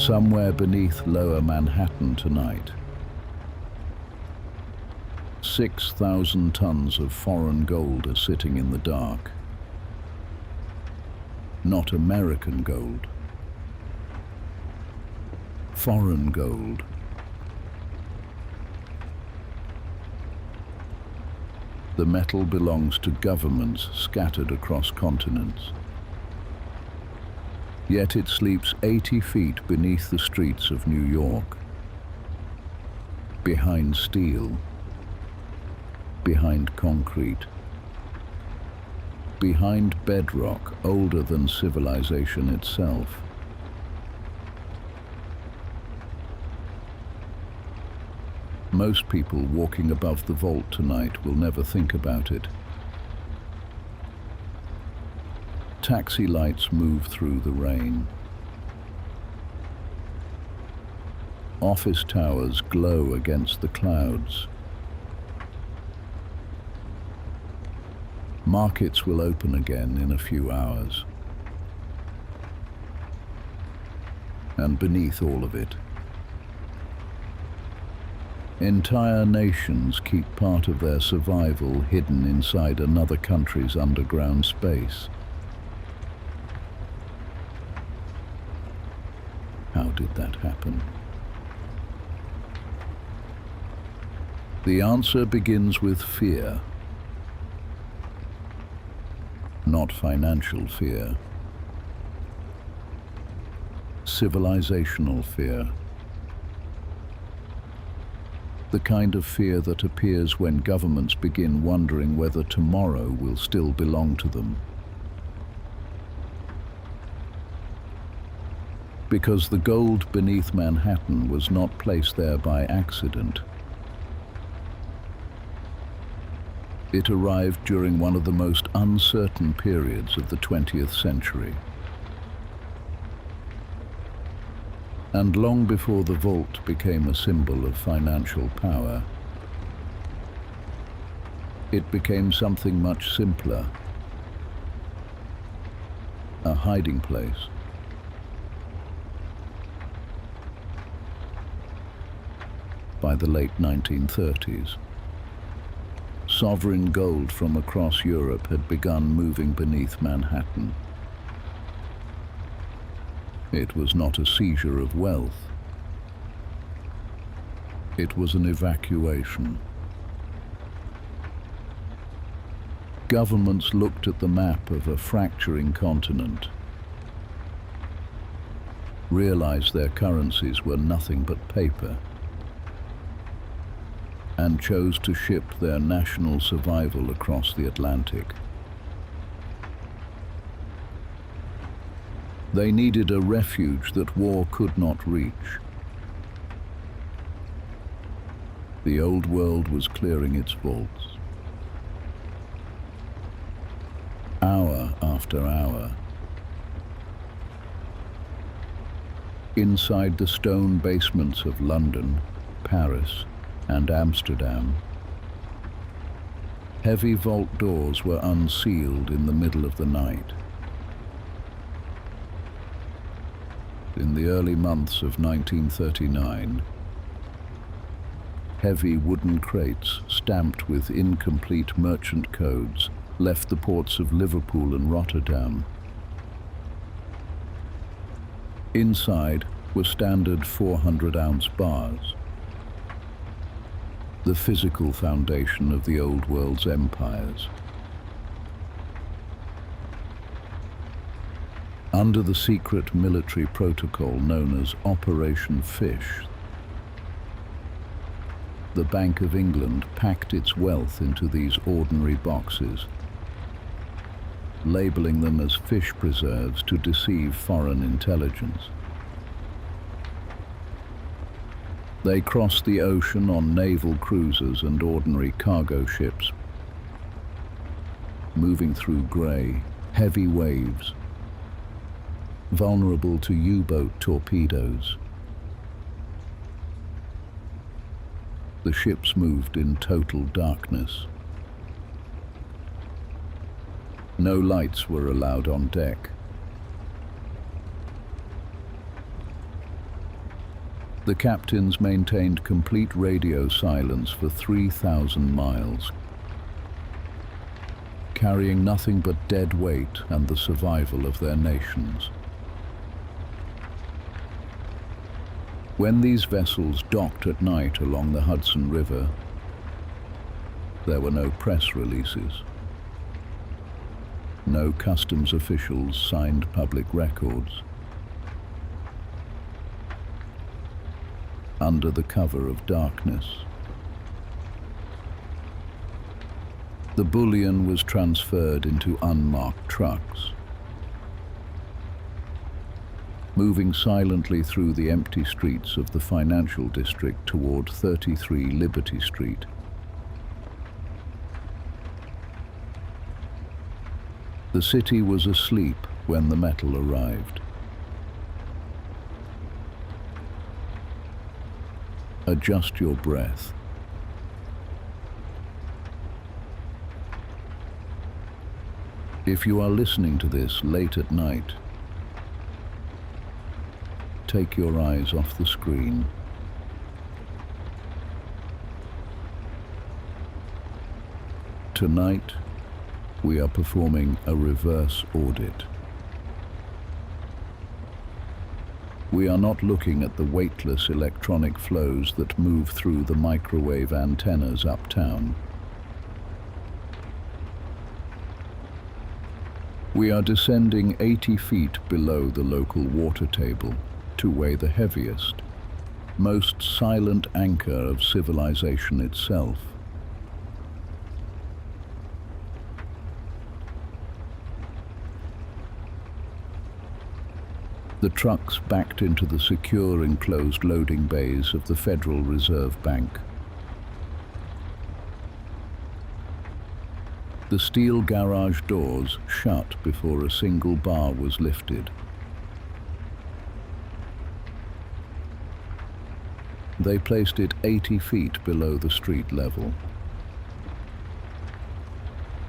Somewhere beneath lower Manhattan tonight, 6,000 tons of foreign gold are sitting in the dark. Not American gold. Foreign gold. The metal belongs to governments scattered across continents. Yet it sleeps 80 feet beneath the streets of New York. Behind steel. Behind concrete. Behind bedrock older than civilization itself. Most people walking above the vault tonight will never think about it. Taxi lights move through the rain. Office towers glow against the clouds. Markets will open again in a few hours. And beneath all of it, entire nations keep part of their survival hidden inside another country's underground space. How did that happen? The answer begins with fear. Not financial fear. Civilizational fear. The kind of fear that appears when governments begin wondering whether tomorrow will still belong to them. Because the gold beneath Manhattan was not placed there by accident. It arrived during one of the most uncertain periods of the 20th century. And long before the vault became a symbol of financial power, it became something much simpler. A hiding place. By the late 1930s, sovereign gold from across Europe had begun moving beneath Manhattan. It was not a seizure of wealth. It was an evacuation. Governments looked at the map of a fracturing continent, realized their currencies were nothing but paper, and chose to ship their national survival across the Atlantic. They needed a refuge that war could not reach. The old world was clearing its vaults. Hour after hour. Inside the stone basements of London, Paris, and Amsterdam, heavy vault doors were unsealed in the middle of the night. In the early months of 1939, heavy wooden crates stamped with incomplete merchant codes left the ports of Liverpool and Rotterdam. Inside were standard 400-ounce bars, the physical foundation of the old world's empires. Under the secret military protocol known as Operation Fish, the Bank of England packed its wealth into these ordinary boxes, labeling them as fish preserves to deceive foreign intelligence. They crossed the ocean on naval cruisers and ordinary cargo ships, moving through grey, heavy waves, vulnerable to U-boat torpedoes. The ships moved in total darkness. No lights were allowed on deck. The captains maintained complete radio silence for 3,000 miles, carrying nothing but dead weight and the survival of their nations. When these vessels docked at night along the Hudson River, there were no press releases. No customs officials signed public records. Under the cover of darkness, the bullion was transferred into unmarked trucks, moving silently through the empty streets of the financial district toward 33 Liberty Street. The city was asleep when the metal arrived. Adjust your breath. If you are listening to this late at night, take your eyes off the screen. Tonight, we are performing a reverse audit. We are not looking at the weightless electronic flows that move through the microwave antennas uptown. We are descending 80 feet below the local water table to weigh the heaviest, most silent anchor of civilization itself. The trucks backed into the secure enclosed loading bays of the Federal Reserve Bank. The steel garage doors shut before a single bar was lifted. They placed it 80 feet below the street level.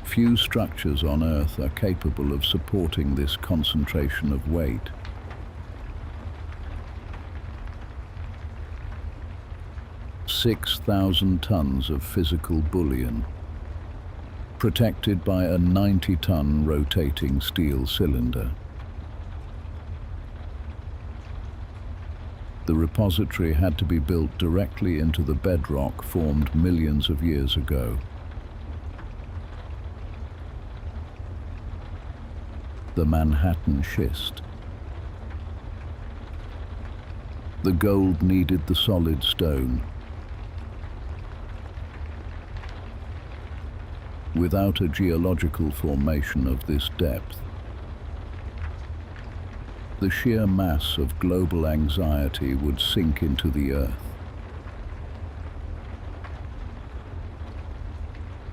Few structures on Earth are capable of supporting this concentration of weight. $6,000 tons of physical bullion, protected by a 90-ton rotating steel cylinder. The repository had to be built directly into the bedrock formed millions of years ago. The Manhattan schist. The gold needed the solid stone. Without a geological formation of this depth, the sheer mass of global anxiety would sink into the earth.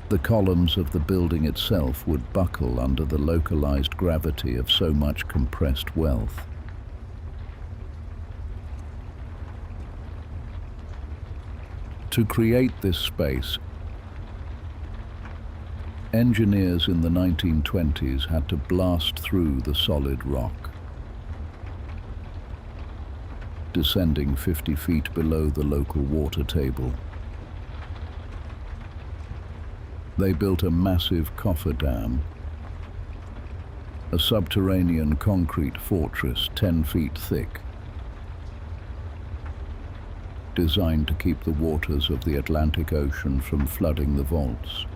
The columns of the building itself would buckle under the localized gravity of so much compressed wealth. To create this space, engineers in the 1920s had to blast through the solid rock, descending 50 feet below the local water table. They built a massive cofferdam, a subterranean concrete fortress 10 feet thick, designed to keep the waters of the Atlantic Ocean from flooding the vaults.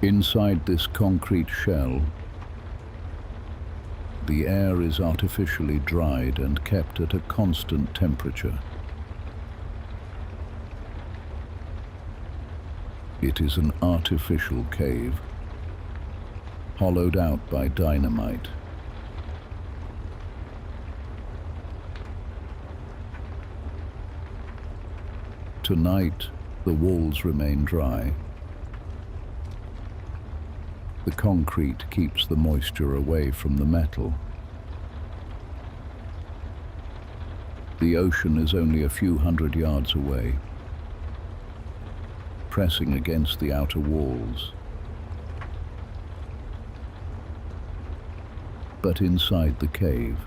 Inside this concrete shell, the air is artificially dried and kept at a constant temperature. It is an artificial cave, hollowed out by dynamite. Tonight, the walls remain dry. The concrete keeps the moisture away from the metal. The ocean is only a few hundred yards away, pressing against the outer walls. but inside the cave.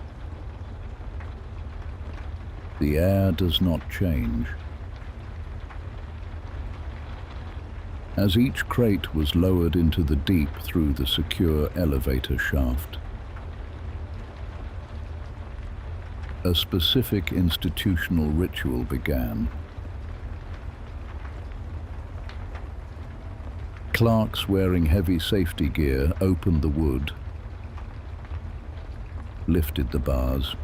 The air does not change. As each crate was lowered into the deep through the secure elevator shaft, a specific institutional ritual began. Clerks wearing heavy safety gear opened the wood, lifted the bars,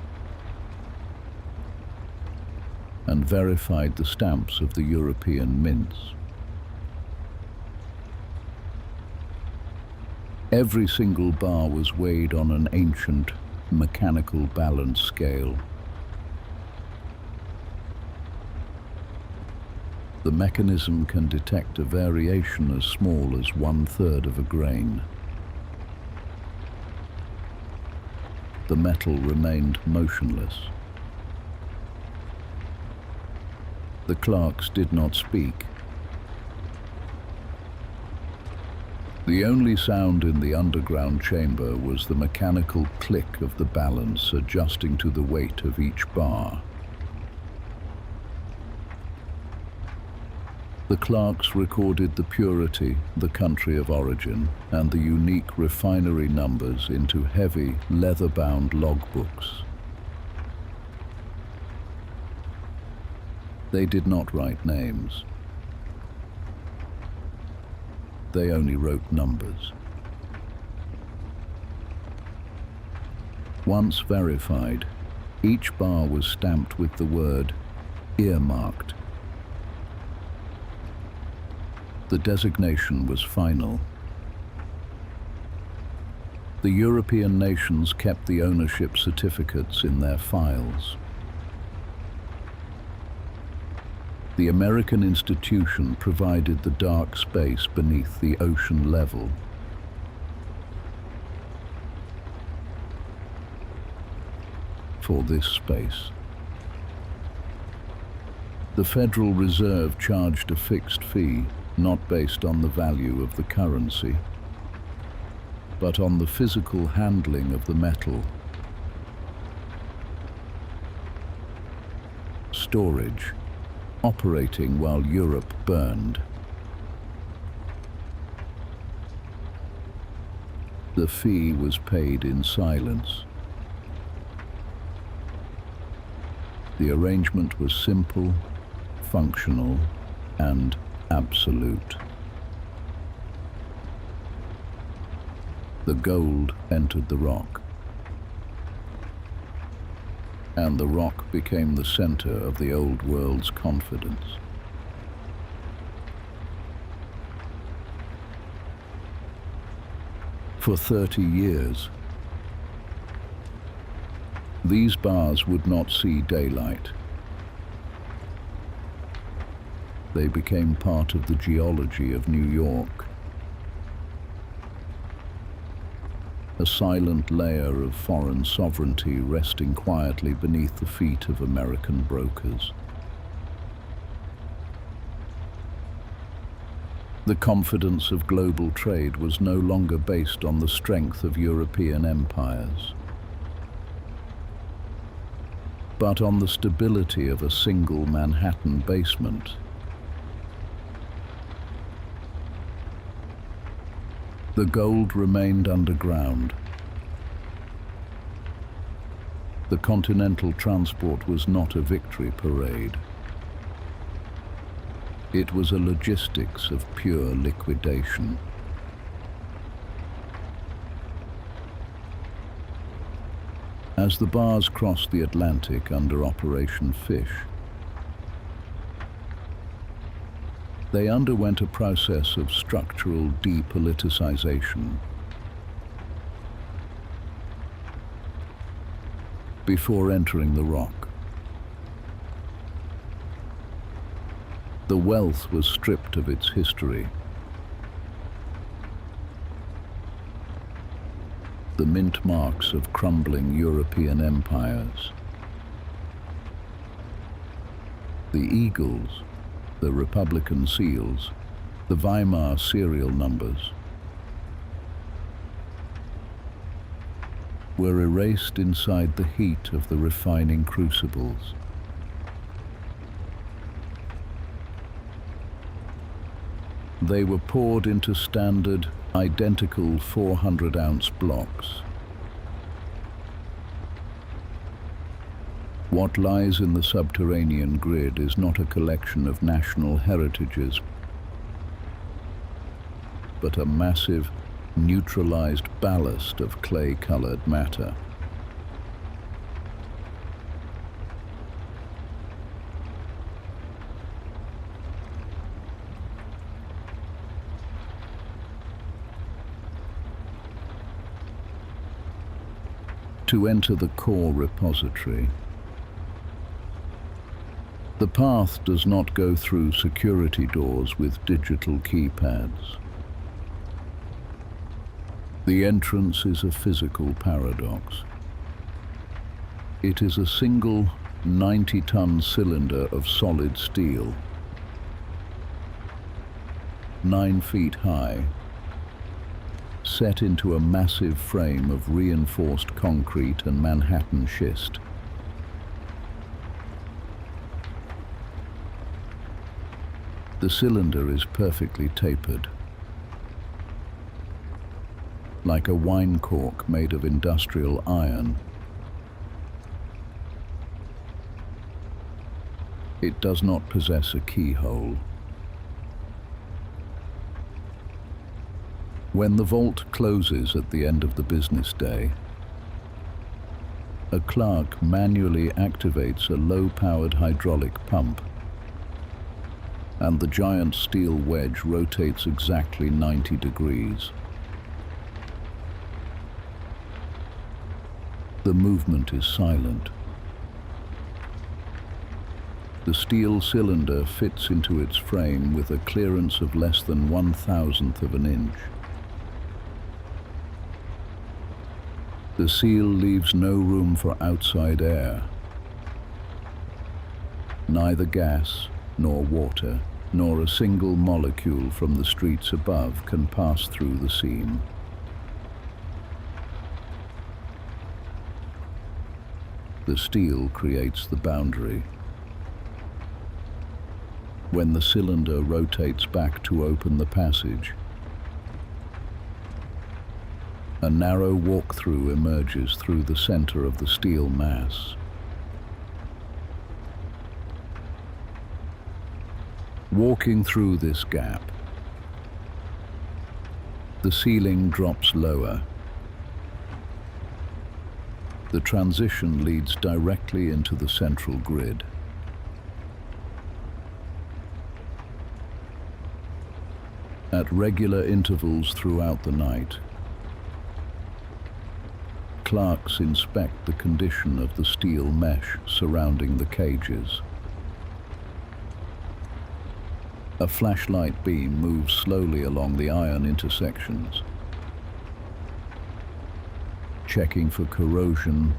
and verified the stamps of the European mints. Every single bar was weighed on an ancient mechanical balance scale. The mechanism can detect a variation as small as 1/3 of a grain. The metal remained motionless. The clerks did not speak. The only sound in the underground chamber was the mechanical click of the balance adjusting to the weight of each bar. The clerks recorded the purity, the country of origin, and the unique refinery numbers into heavy, leather-bound logbooks. They did not write names. They only wrote numbers. Once verified, each bar was stamped with the word earmarked. The designation was final. The European nations kept the ownership certificates in their files. The American institution provided the dark space beneath the ocean level. For this space, the Federal Reserve charged a fixed fee, not based on the value of the currency, but on the physical handling of the metal. Storage, operating while Europe burned. The fee was paid in silence. The arrangement was simple, functional, and absolute. The gold entered the rock, and the rock became the center of the old world's confidence. For 30 years, these bars would not see daylight. They became part of the geology of New York, a silent layer of foreign sovereignty resting quietly beneath the feet of American brokers. The confidence of global trade was no longer based on the strength of European empires, but on the stability of a single Manhattan basement. The gold remained underground. The continental transport was not a victory parade. It was a logistics of pure liquidation. As the bars crossed the Atlantic under Operation Fish, they underwent a process of structural depoliticization. Before entering the rock, the wealth was stripped of its history. The mint marks of crumbling European empires. The eagles, the Republican seals, the Weimar serial numbers. were erased inside the heat of the refining crucibles. They were poured into standard, identical 400-ounce blocks. What lies in the subterranean grid is not a collection of national heritages, but a massive, neutralized ballast of clay-colored matter. To enter the core repository, the path does not go through security doors with digital keypads. The entrance is a physical paradox. It is a single 90-ton cylinder of solid steel, 9 feet high, set into a massive frame of reinforced concrete and Manhattan schist. The cylinder is perfectly tapered, like a wine cork made of industrial iron. It does not possess a keyhole. When the vault closes at the end of the business day, a clerk manually activates a low-powered hydraulic pump, and the giant steel wedge rotates exactly 90 degrees. The movement is silent. The steel cylinder fits into its frame with a clearance of less than 1/1000th of an inch. The seal leaves no room for outside air. Neither gas, nor water, nor a single molecule from the streets above can pass through the seam. The steel creates the boundary. When the cylinder rotates back to open the passage, a narrow walk-through emerges through the center of the steel mass. Walking through this gap, the ceiling drops lower. The transition leads directly into the central grid. At regular intervals throughout the night, clerks inspect the condition of the steel mesh surrounding the cages. A flashlight beam moves slowly along the iron intersections, checking for corrosion,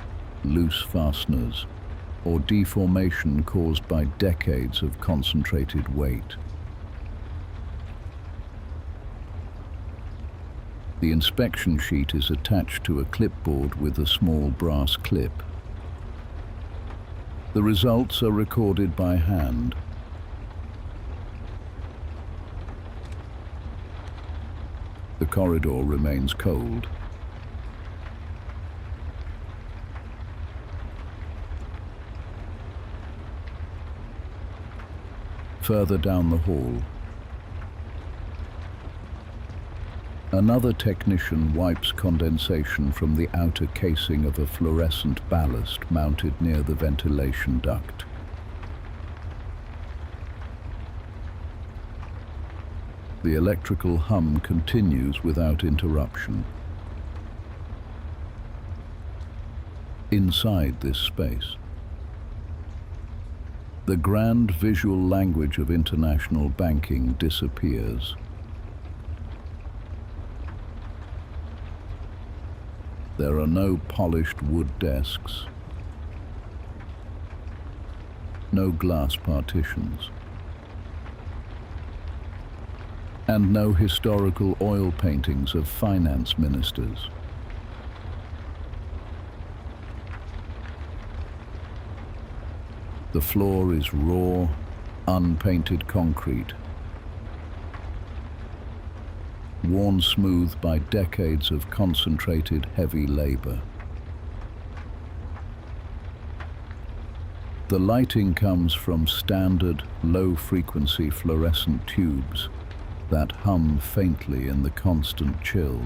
loose fasteners, or deformation caused by decades of concentrated weight. The inspection sheet is attached to a clipboard with a small brass clip. The results are recorded by hand. The corridor remains cold. Further down the hall, another technician wipes condensation from the outer casing of a fluorescent ballast mounted near the ventilation duct. The electrical hum continues without interruption. Inside this space, the grand visual language of international banking disappears. There are no polished wood desks, no glass partitions, and no historical oil paintings of finance ministers. The floor is raw, unpainted concrete, worn smooth by decades of concentrated heavy labor. The lighting comes from standard, low-frequency fluorescent tubes that hum faintly in the constant chill.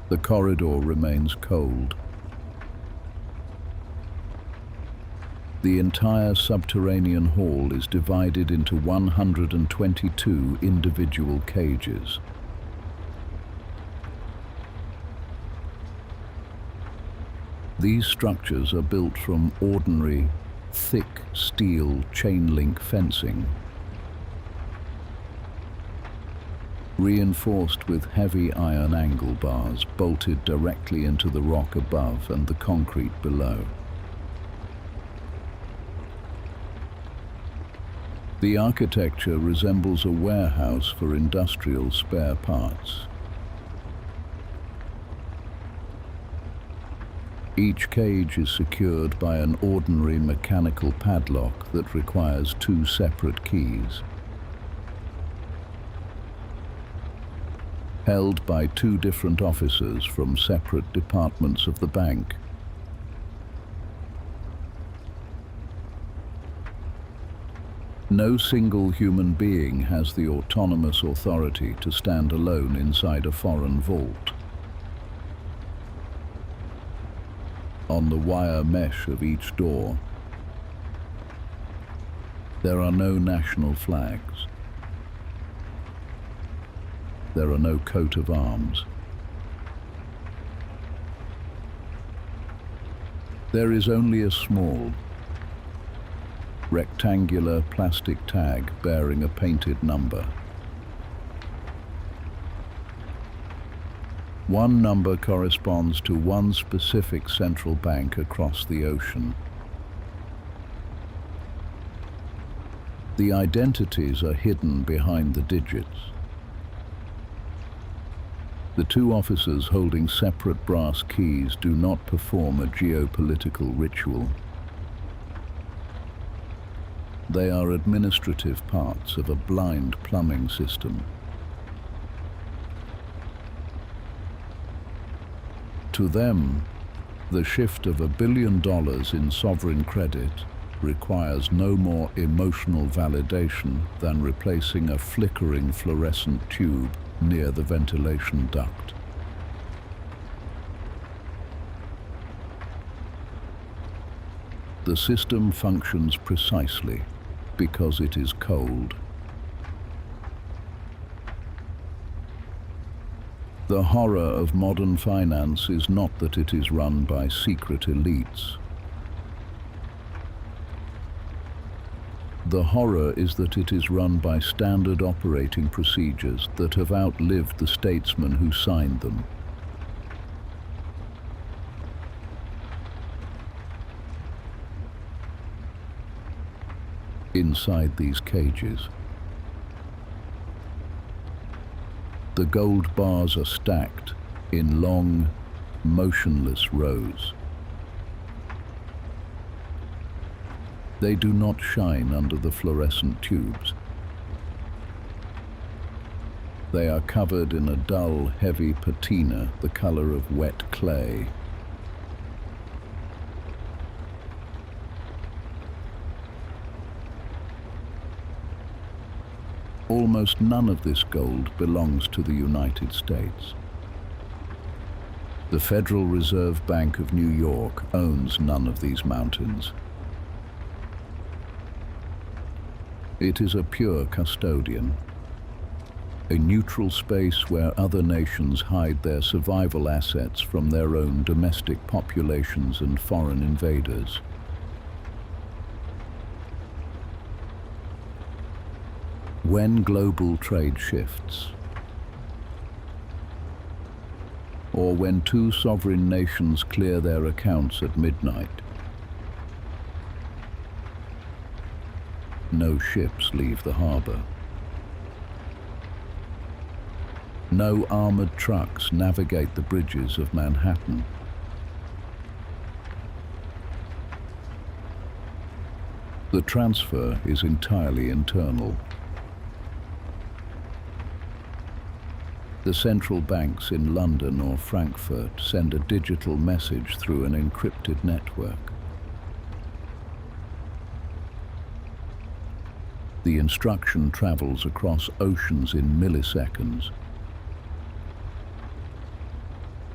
The corridor remains cold. The entire subterranean hall is divided into 122 individual cages. These structures are built from ordinary, thick steel chain-link fencing, reinforced with heavy iron angle bars bolted directly into the rock above and the concrete below. The architecture resembles a warehouse for industrial spare parts. Each cage is secured by an ordinary mechanical padlock that requires 2 separate keys. Held by 2 different officers from separate departments of the bank. No single human being has the autonomous authority to stand alone inside a foreign vault. On the wire mesh of each door, there are no national flags. There are no coat of arms. There is only a small, rectangular plastic tag bearing a painted number. One number corresponds to one specific central bank across the ocean. The identities are hidden behind the digits. The 2 officers holding separate brass keys do not perform a geopolitical ritual. They are administrative parts of a blind plumbing system. To them, the shift of $1 billion in sovereign credit requires no more emotional validation than replacing a flickering fluorescent tube near the ventilation duct. The system functions precisely because it is cold. The horror of modern finance is not that it is run by secret elites. The horror is that it is run by standard operating procedures that have outlived the statesmen who signed them. Inside these cages, the gold bars are stacked in long, motionless rows. They do not shine under the fluorescent tubes. They are covered in a dull, heavy patina, the color of wet clay. Almost none of this gold belongs to the United States. The Federal Reserve Bank of New York owns none of these mountains. It is a pure custodian, a neutral space where other nations hide their survival assets from their own domestic populations and foreign invaders. When global trade shifts, or when 2 sovereign nations clear their accounts at midnight, no ships leave the harbor. No armored trucks navigate the bridges of Manhattan. The transfer is entirely internal. The central banks in London or Frankfurt send a digital message through an encrypted network. The instruction travels across oceans in milliseconds.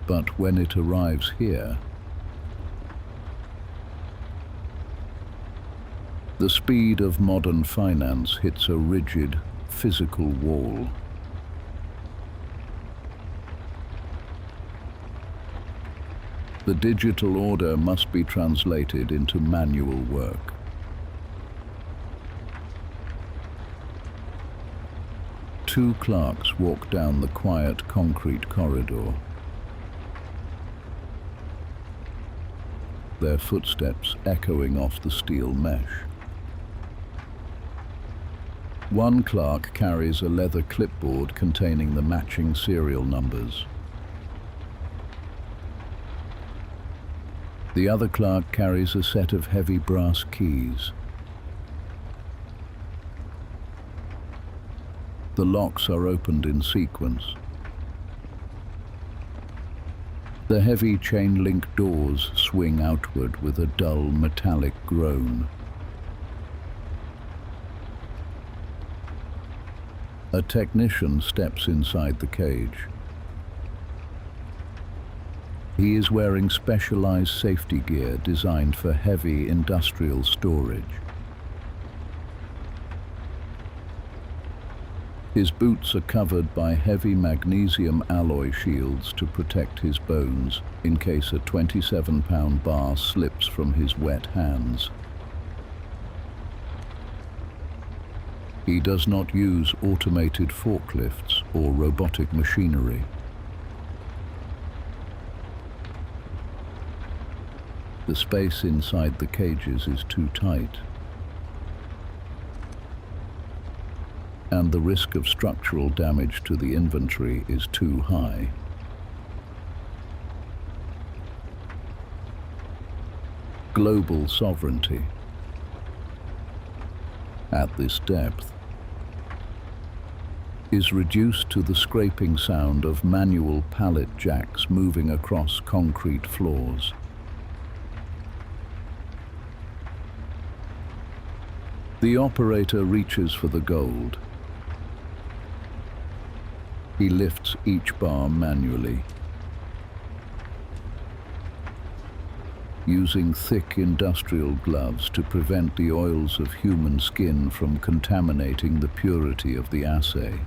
But when it arrives here, the speed of modern finance hits a rigid, physical wall. The digital order must be translated into manual work. Two clerks walk down the quiet concrete corridor. Their footsteps echoing off the steel mesh. One clerk carries a leather clipboard containing the matching serial numbers. The other clerk carries a set of heavy brass keys. The locks are opened in sequence. The heavy chain-link doors swing outward with a dull metallic groan. A technician steps inside the cage. He is wearing specialized safety gear designed for heavy industrial storage. His boots are covered by heavy magnesium alloy shields to protect his bones in case a 27-pound bar slips from his wet hands. He does not use automated forklifts or robotic machinery. The space inside the cages is too tight, and the risk of structural damage to the inventory is too high. Global sovereignty. At this depth, is reduced to the scraping sound of manual pallet jacks moving across concrete floors. The operator reaches for the gold. He lifts each bar manually, using thick industrial gloves to prevent the oils of human skin from contaminating the purity of the assay.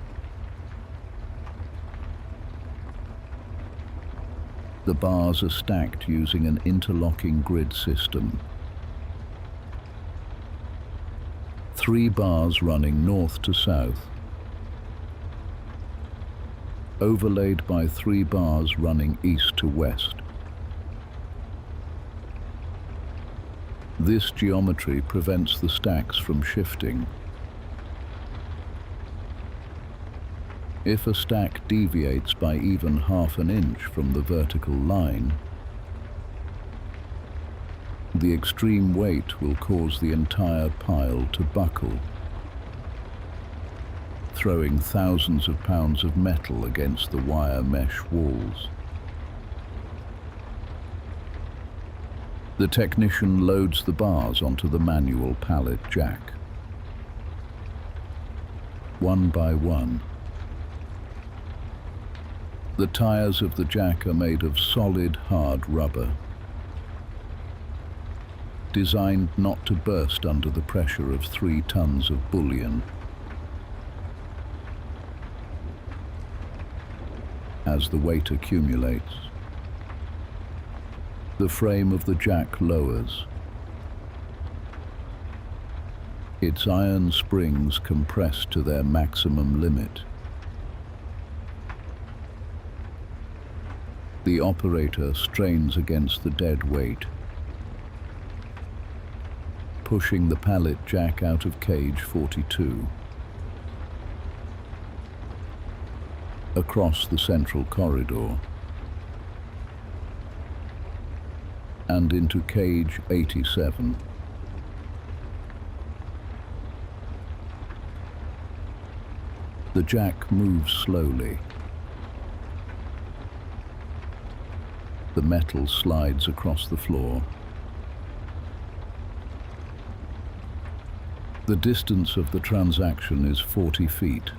The bars are stacked using an interlocking grid system. 3 bars running north to south, overlaid by 3 bars running east to west. This geometry prevents the stacks from shifting. If a stack deviates by even half an inch from the vertical line, the extreme weight will cause the entire pile to buckle, throwing thousands of pounds of metal against the wire mesh walls. The technician loads the bars onto the manual pallet jack. One by one, the tires of the jack are made of solid, hard rubber, designed not to burst under the pressure of 3 tons of bullion. As the weight accumulates, the frame of the jack lowers. Its iron springs compress to their maximum limit. The operator strains against the dead weight, pushing the pallet jack out of cage 42. across the central corridor and into cage 87. The jack moves slowly. The metal slides across the floor. The distance of the transaction is 40 feet.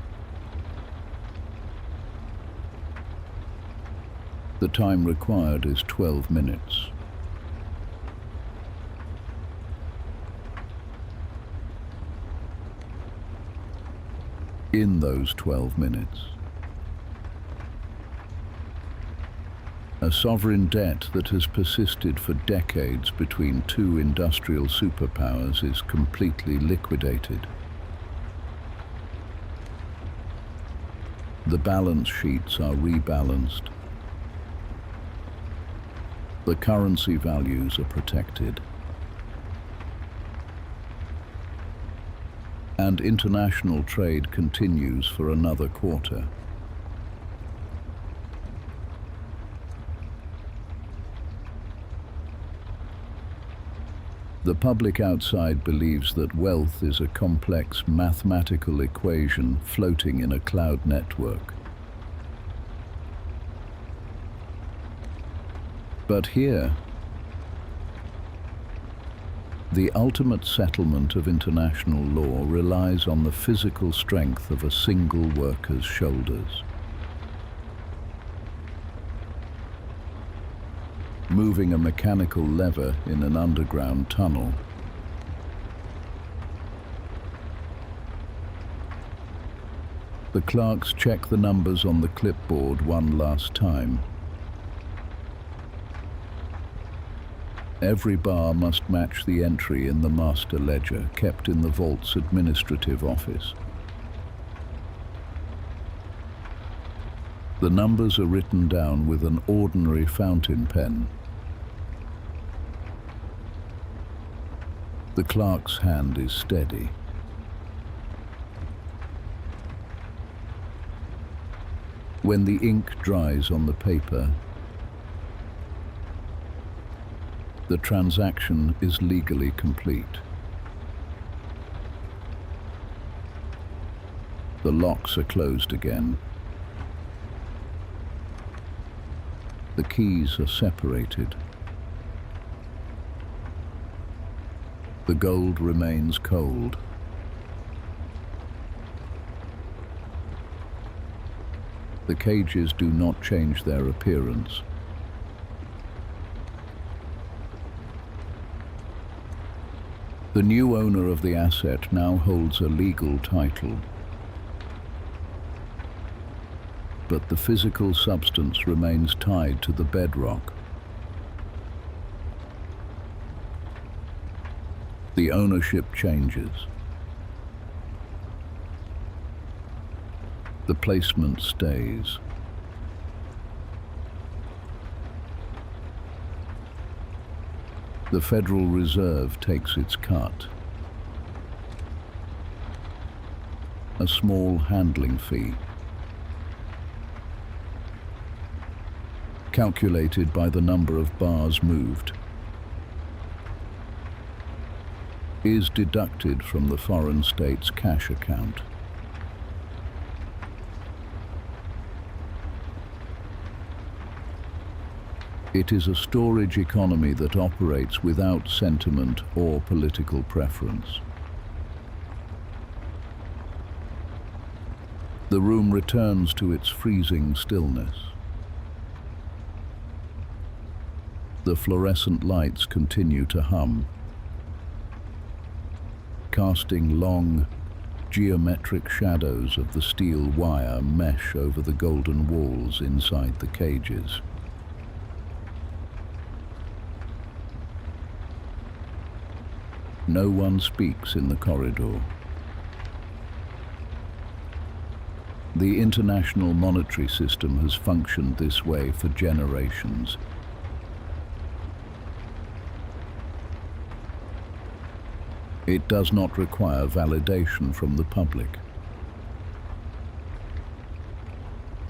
The time required is 12 minutes. In those 12 minutes, a sovereign debt that has persisted for decades between two industrial superpowers is completely liquidated. The balance sheets are rebalanced. The currency values are protected. And international trade continues for another quarter. The public outside believes that wealth is a complex mathematical equation floating in a cloud network. But here, the ultimate settlement of international law relies on the physical strength of a single worker's shoulders. Moving a mechanical lever in an underground tunnel. The clerks check the numbers on the clipboard one last time. Every bar must match the entry in the master ledger kept in the vault's administrative office. The numbers are written down with an ordinary fountain pen. The clerk's hand is steady. When the ink dries on the paper, the transaction is legally complete. The locks are closed again. The keys are separated. The gold remains cold. The cages do not change their appearance. The new owner of the asset now holds a legal title, but the physical substance remains tied to the bedrock. The ownership changes. The placement stays. The Federal Reserve takes its cut. A small handling fee, calculated by the number of bars moved, is deducted from the foreign state's cash account. It is a storage economy that operates without sentiment or political preference. The room returns to its freezing stillness. The fluorescent lights continue to hum, casting long, geometric shadows of the steel wire mesh over the golden walls inside the cages. No one speaks in the corridor. The international monetary system has functioned this way for generations. It does not require validation from the public.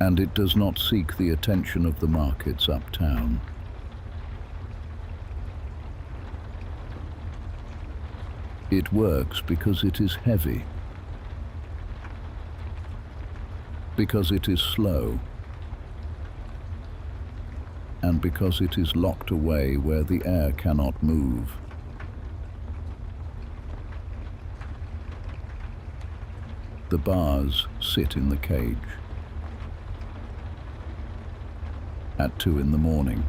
And it does not seek the attention of the markets uptown. It works because it is heavy, because it is slow, and because it is locked away where the air cannot move. The bars sit in the cage. At 2 in the morning,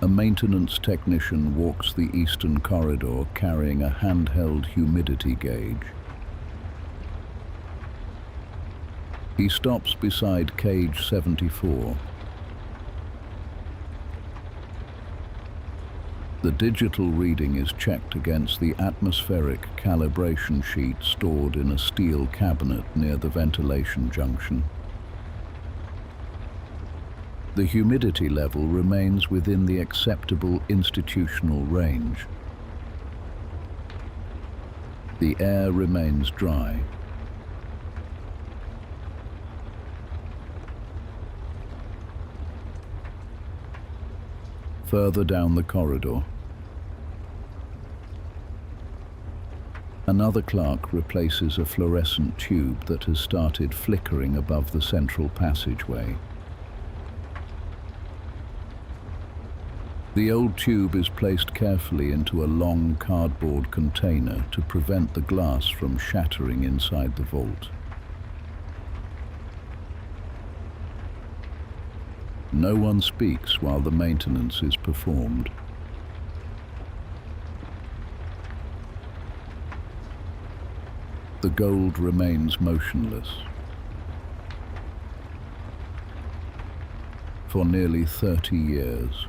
a maintenance technician walks the eastern corridor carrying a handheld humidity gauge. He stops beside cage 74. The digital reading is checked against the atmospheric calibration sheet stored in a steel cabinet near the ventilation junction. The humidity level remains within the acceptable institutional range. The air remains dry. Further down the corridor, another clerk replaces a fluorescent tube that has started flickering above the central passageway. The old tube is placed carefully into a long cardboard container to prevent the glass from shattering inside the vault. No one speaks while the maintenance is performed. The gold remains motionless. For nearly 30 years.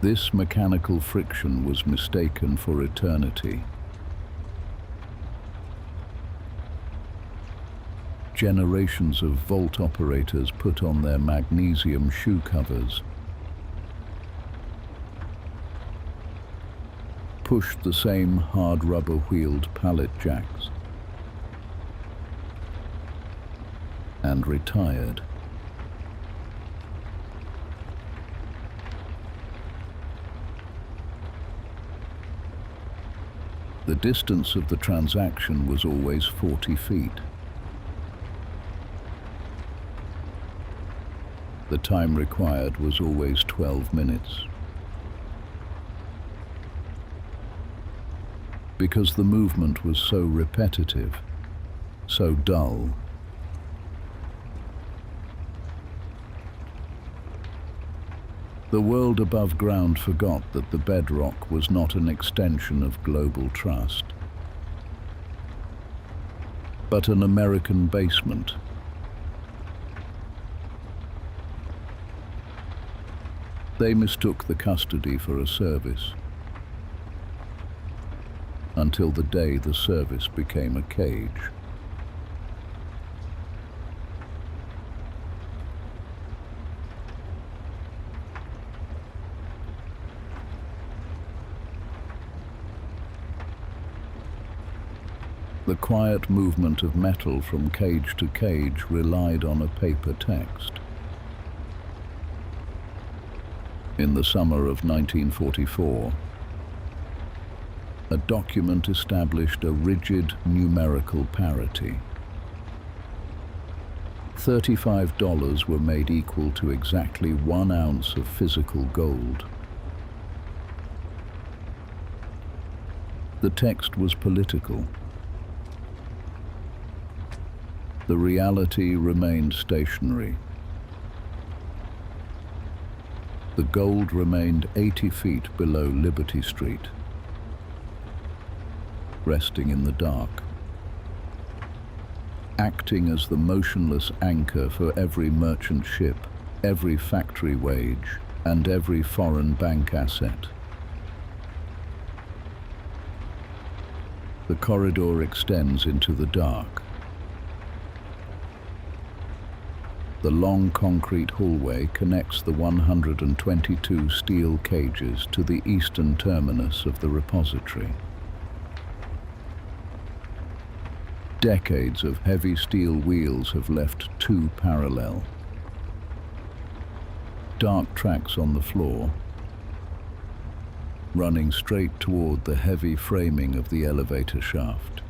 This mechanical friction was mistaken for eternity. Generations of vault operators put on their magnesium shoe covers, pushed the same hard rubber-wheeled pallet jacks, and retired. The distance of the transaction was always 40 feet. The time required was always 12 minutes. Because the movement was so repetitive, so dull. The world above ground forgot that the bedrock was not an extension of global trust, but an American basement. They mistook the custody for a service, until the day the service became a cage. The quiet movement of metal from cage to cage relied on a paper text. In the summer of 1944, a document established a rigid numerical parity. $35 were made equal to exactly 1 ounce of physical gold. The text was political. The reality remained stationary. The gold remained 80 feet below Liberty Street, resting in the dark, acting as the motionless anchor for every merchant ship, every factory wage, and every foreign bank asset. The corridor extends into the dark. The long concrete hallway connects the 122 steel cages to the eastern terminus of the repository. Decades of heavy steel wheels have left two parallel, dark tracks on the floor, running straight toward the heavy framing of the elevator shaft.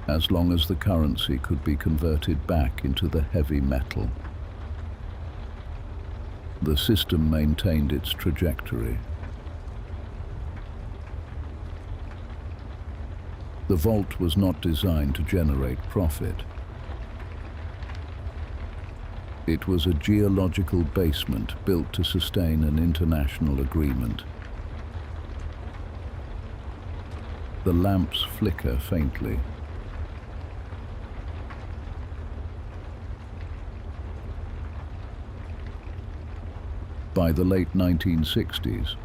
As long as the currency could be converted back into the heavy metal, the system maintained its trajectory. The vault was not designed to generate profit. It was a geological basement built to sustain an international agreement. The lamps flicker faintly. By the late 1960s,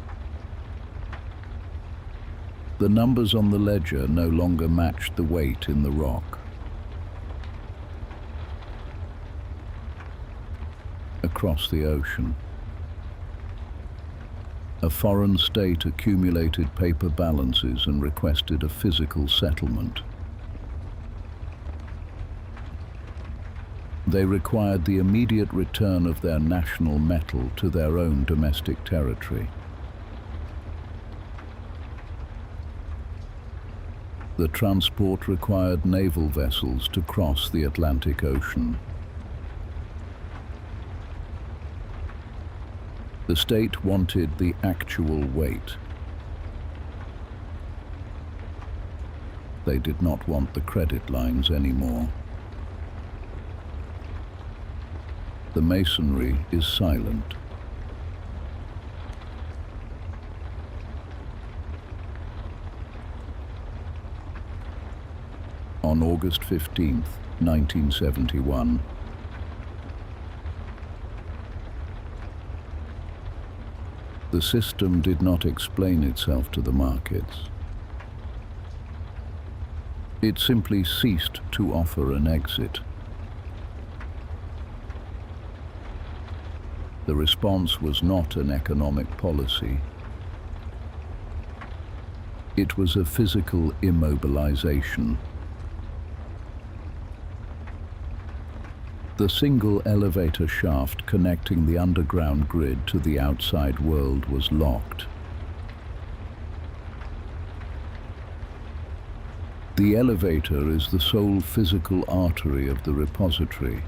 the numbers on the ledger no longer matched the weight in the rock. Across the ocean, a foreign state accumulated paper balances and requested a physical settlement. They required the immediate return of their national metal to their own domestic territory. The transport required naval vessels to cross the Atlantic Ocean. The state wanted the actual weight. They did not want the credit lines anymore. The masonry is silent. On August 15th, 1971, the system did not explain itself to the markets. It simply ceased to offer an exit. The response was not an economic policy. It was a physical immobilization. The single elevator shaft connecting the underground grid to the outside world was locked. The elevator is the sole physical artery of the repository.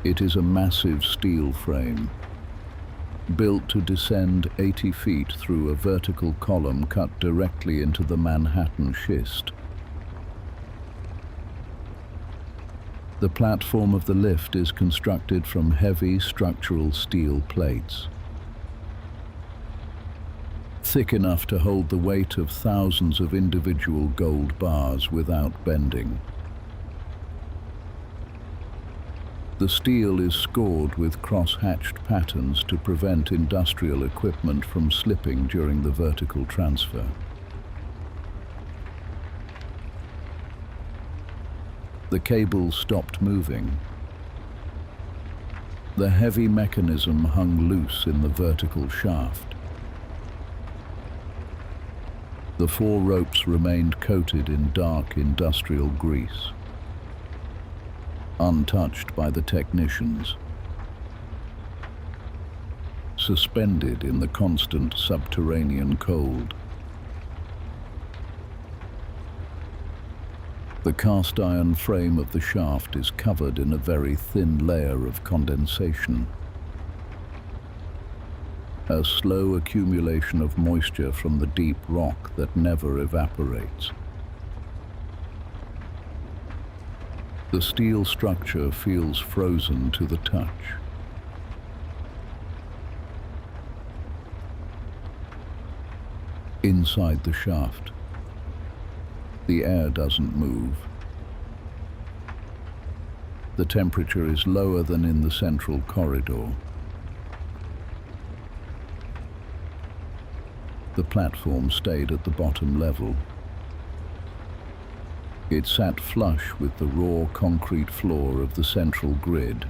It is a massive steel frame, built to descend 80 feet through a vertical column cut directly into the Manhattan schist. The platform of the lift is constructed from heavy structural steel plates, thick enough to hold the weight of thousands of individual gold bars without bending. The steel is scored with cross-hatched patterns to prevent industrial equipment from slipping during the vertical transfer. The cable stopped moving. The heavy mechanism hung loose in the vertical shaft. The four ropes remained coated in dark industrial grease, untouched by the technicians, suspended in the constant subterranean cold. The cast iron frame of the shaft is covered in a very thin layer of condensation, a slow accumulation of moisture from the deep rock that never evaporates. The steel structure feels frozen to the touch. Inside the shaft, the air doesn't move. The temperature is lower than in the central corridor. The platform stayed at the bottom level. It sat flush with the raw concrete floor of the central grid.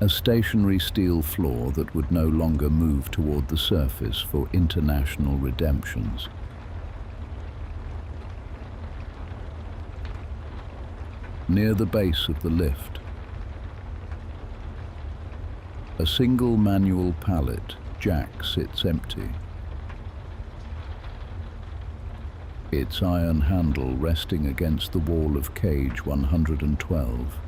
a stationary steel floor that would no longer move toward the surface for international redemptions. Near the base of the lift, a single manual pallet jack sits empty, its iron handle resting against the wall of cage 112.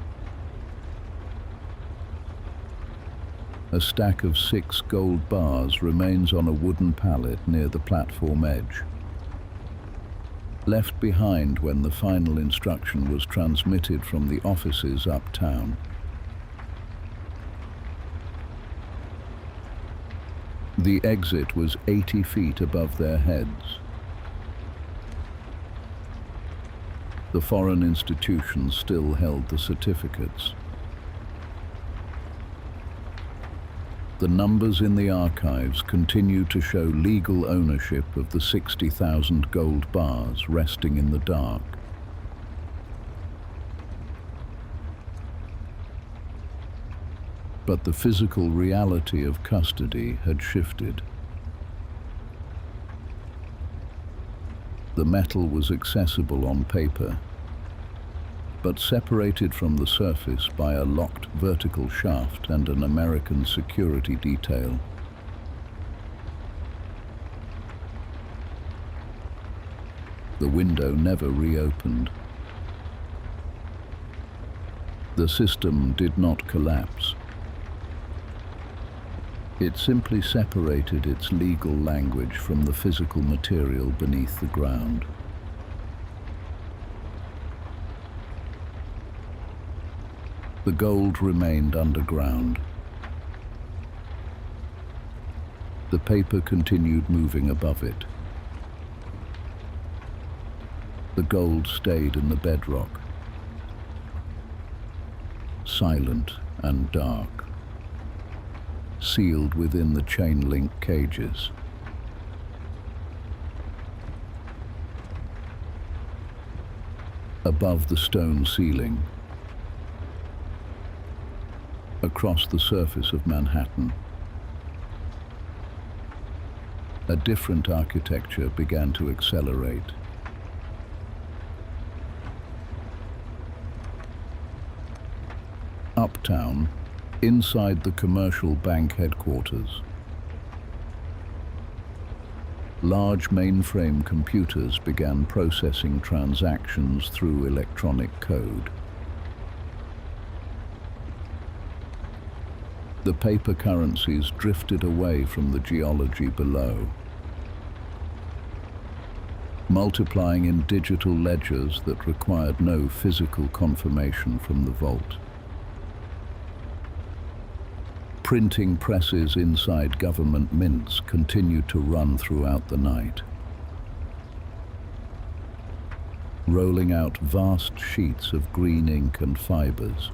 A stack of 6 gold bars remains on a wooden pallet near the platform edge, left behind when the final instruction was transmitted from the offices uptown. The exit was 80 feet above their heads. The foreign institutions still held the certificates. The numbers in the archives continue to show legal ownership of the 60,000 gold bars resting in the dark. But the physical reality of custody had shifted. The metal was accessible on paper, but separated from the surface by a locked vertical shaft and an American security detail. The window never reopened. The system did not collapse. It simply separated its legal language from the physical material beneath the ground. The gold remained underground. The paper continued moving above it. The gold stayed in the bedrock, silent and dark, sealed within the chain-link cages. Above the stone ceiling, across the surface of Manhattan, a different architecture began to accelerate. Uptown, inside the commercial bank headquarters, large mainframe computers began processing transactions through electronic code. The paper currencies drifted away from the geology below, multiplying in digital ledgers that required no physical confirmation from the vault. Printing presses inside government mints continued to run throughout the night, rolling out vast sheets of green ink and fibers,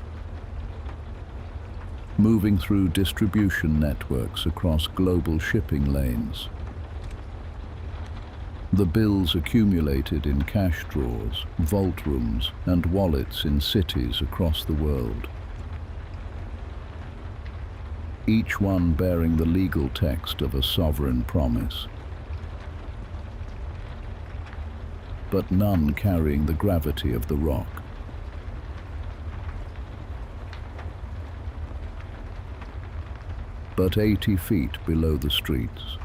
moving through distribution networks across global shipping lanes. The bills accumulated in cash drawers, vault rooms, and wallets in cities across the world, each one bearing the legal text of a sovereign promise, but none carrying the gravity of the rock. But 80 feet below the streets,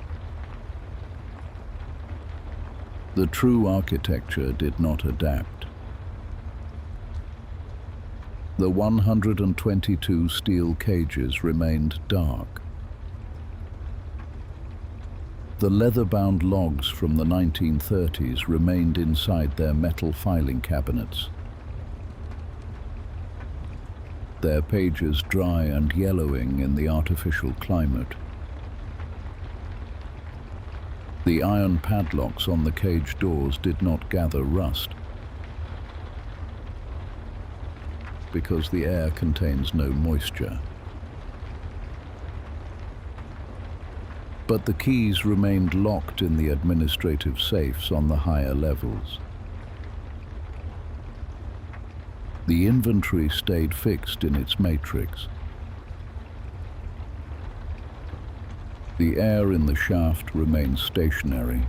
the true architecture did not adapt. The 122 steel cages remained dark. The leather-bound logs from the 1930s remained inside their metal filing cabinets, their pages dry and yellowing in the artificial climate. The iron padlocks on the cage doors did not gather rust, because the air contains no moisture. But the keys remained locked in the administrative safes on the higher levels. The inventory stayed fixed in its matrix, The air in the shaft remains stationary.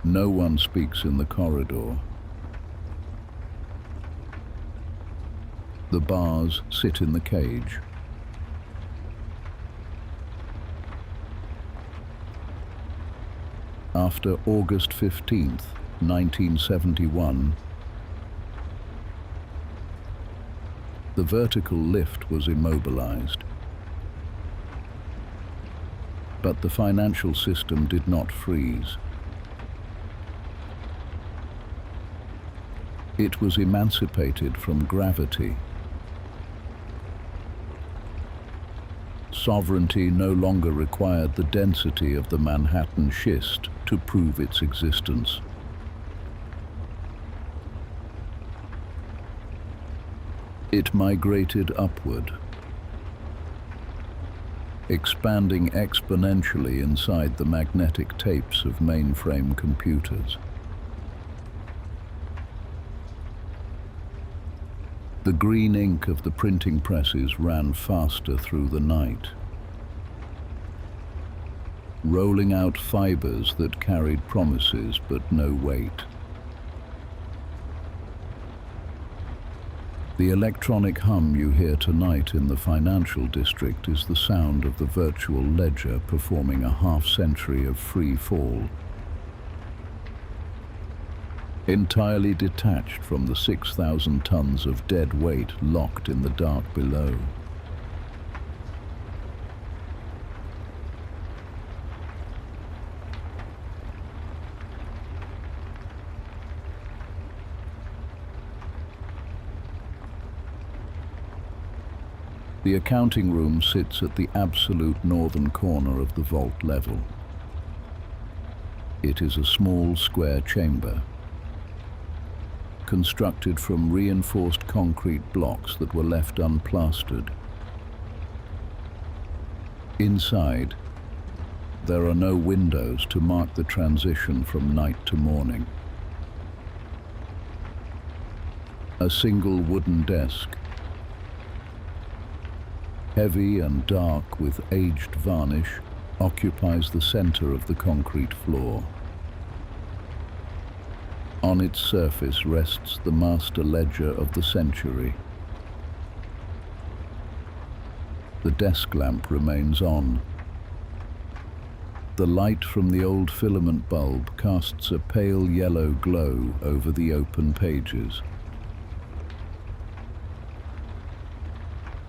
No one speaks in the corridor. The bars sit in the cage. After August 15th, 1971, the vertical lift was immobilized. But the financial system did not freeze. It was emancipated from gravity. Sovereignty no longer required the density of the Manhattan schist to prove its existence. It migrated upward, expanding exponentially inside the magnetic tapes of mainframe computers. The green ink of the printing presses ran faster through the night, rolling out fibers that carried promises but no weight. The electronic hum you hear tonight in the financial district is the sound of the virtual ledger performing a half-century of free fall, entirely detached from the 6,000 tons of dead weight locked in the dark below. The accounting room sits at the absolute northern corner of the vault level. It is a small square chamber, constructed from reinforced concrete blocks that were left unplastered. Inside, there are no windows to mark the transition from night to morning. A single wooden desk, heavy and dark with aged varnish, occupies the center of the concrete floor. On its surface rests the master ledger of the century. The desk lamp remains on. The light from the old filament bulb casts a pale yellow glow over the open pages.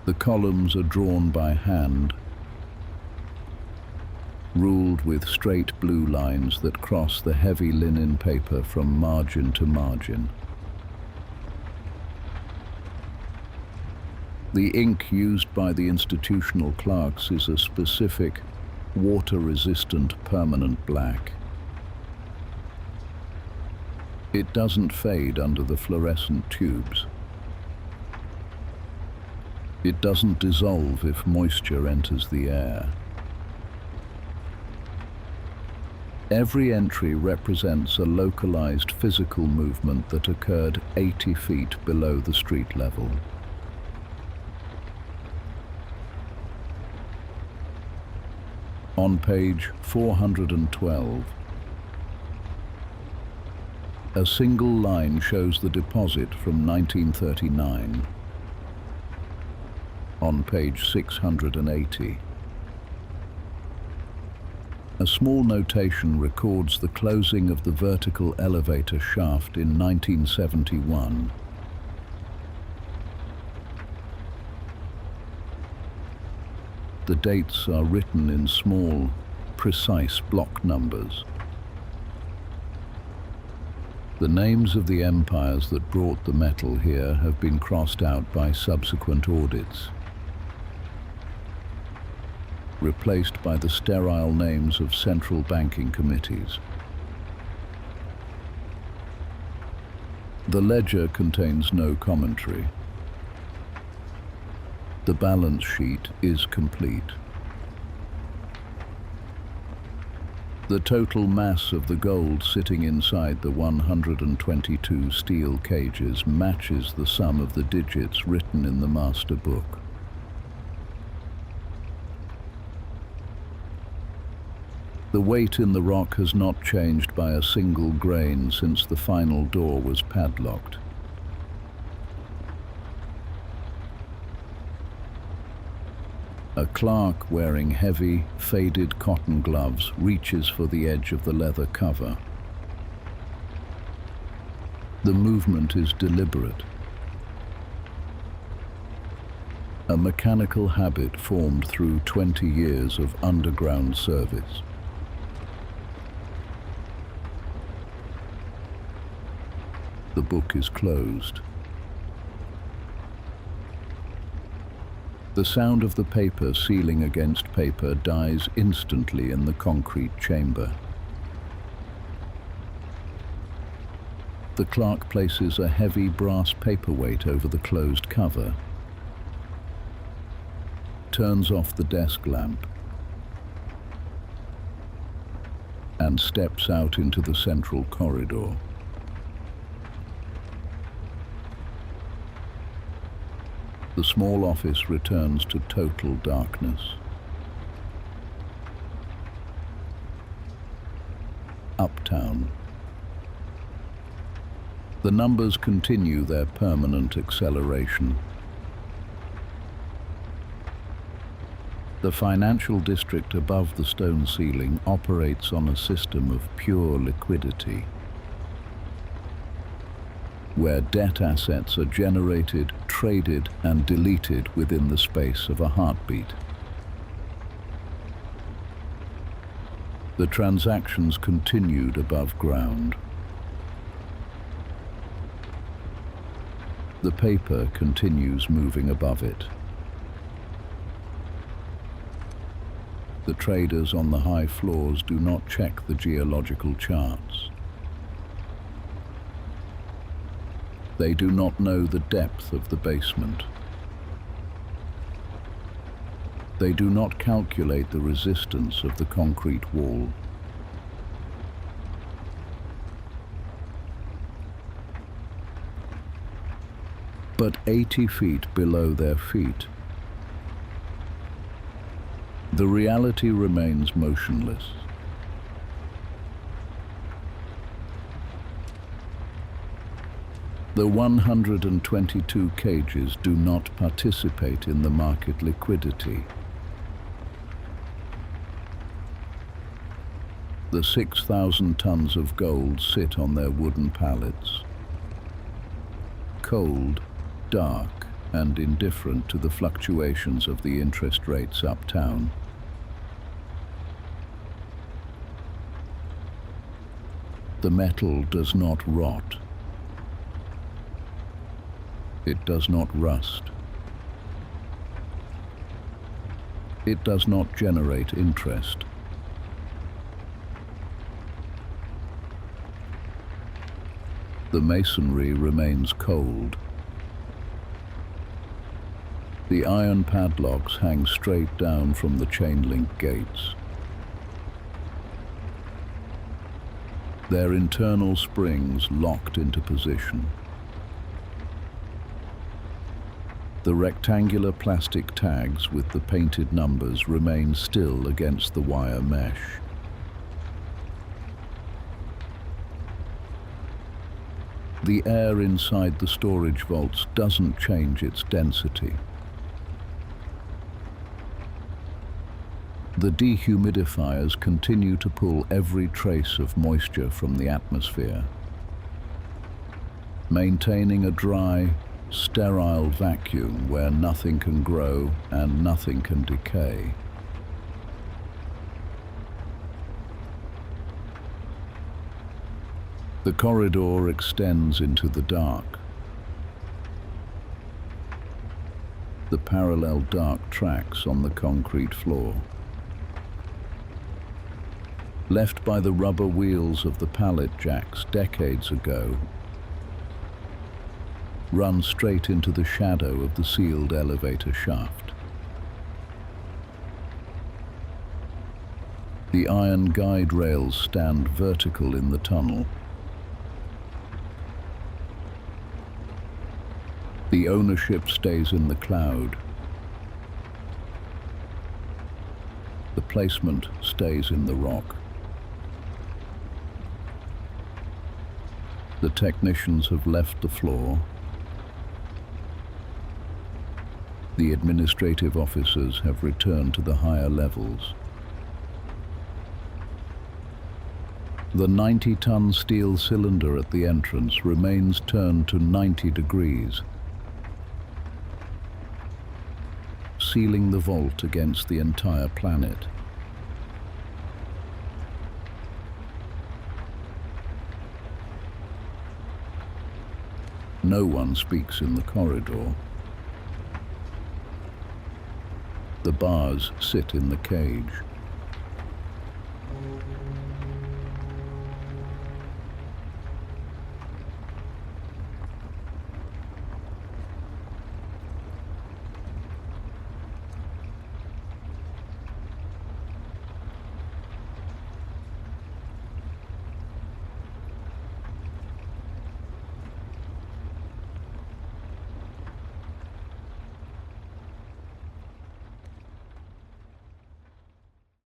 The columns are drawn by hand, ruled with straight blue lines that cross the heavy linen paper from margin to margin. The ink used by the institutional clerks is a specific, water-resistant permanent black. It doesn't fade under the fluorescent tubes. It doesn't dissolve if moisture enters the air. Every entry represents a localized physical movement that occurred 80 feet below the street level. On page 412, a single line shows the deposit from 1939. On page 680, a small notation records the closing of the vertical elevator shaft in 1971. The dates are written in small, precise block numbers. The names of the empires that brought the metal here have been crossed out by subsequent audits, replaced by the sterile names of central banking committees. The ledger contains no commentary. The balance sheet is complete. The total mass of the gold sitting inside the 122 steel cages matches the sum of the digits written in the master book. The weight in the rock has not changed by a single grain since the final door was padlocked. A clerk wearing heavy, faded cotton gloves reaches for the edge of the leather cover. The movement is deliberate. A mechanical habit formed through 20 years of underground service. The book is closed. The sound of the paper sealing against paper dies instantly in the concrete chamber. The clerk places a heavy brass paperweight over the closed cover, turns off the desk lamp, and steps out into the central corridor. The small office returns to total darkness. Uptown. The numbers continue their permanent acceleration. The financial district above the stone ceiling operates on a system of pure liquidity, where debt assets are generated, traded, and deleted within the space of a heartbeat. The transactions continued above ground. The paper continues moving above it. The traders on the high floors do not check the geological charts. They do not know the depth of the basement. They do not calculate the resistance of the concrete wall. But 80 feet below their feet, the reality remains motionless. The 122 cages do not participate in the market liquidity. The 6,000 tons of gold sit on their wooden pallets, cold, dark, and indifferent to the fluctuations of the interest rates uptown. The metal does not rot. It does not rust. It does not generate interest. The masonry remains cold. The iron padlocks hang straight down from the chain-link gates. Their internal springs locked into position. The rectangular plastic tags with the painted numbers remain still against the wire mesh. The air inside the storage vaults doesn't change its density. The dehumidifiers continue to pull every trace of moisture from the atmosphere, maintaining a dry, sterile vacuum where nothing can grow and nothing can decay. The corridor extends into the dark. The parallel dark tracks on the concrete floor, left by the rubber wheels of the pallet jacks decades ago, run straight into the shadow of the sealed elevator shaft. The iron guide rails stand vertical in the tunnel. The ownership stays in the cloud. The placement stays in the rock. The technicians have left the floor. The administrative officers have returned to the higher levels. The 90-ton steel cylinder at the entrance remains turned to 90 degrees, sealing the vault against the entire planet. No one speaks in the corridor. The bars sit in the cage.